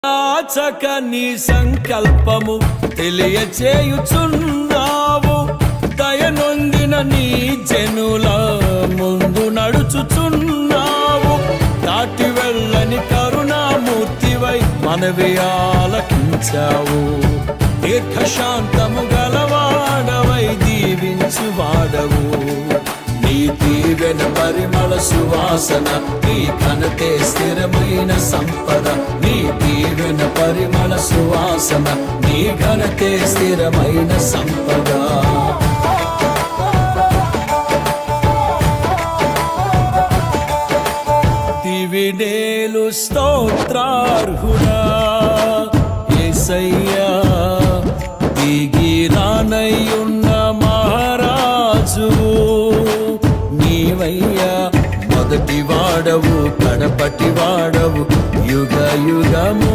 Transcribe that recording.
ఆచక నీ సంకల్పము తెలియచేయుచున్నావు. దయనొందిన నీ జనుల ముందు నడుచుచున్నావు. దాటి వెళ్ళని కరుణామూర్తివై మనవి ఆలకించావు. దీర్ఘశాంతము గలవాడవై దీవించువాడవు. నీ దీవెన పరిమళ సువాసన, నీ ఘనతే స్థిరమైన సంపద. నీ దీవెన పరిమళ సువాసన, నీ ఘనతే స్థిరమైన సంపద. దివినేలు స్తోత్రార్హుడా యేసయ్యా, దిగిరానయ్యున్న మహారాజు నీవయ్యా. మొదటి వాడవు కడపటి వాడవు యుగ యుగము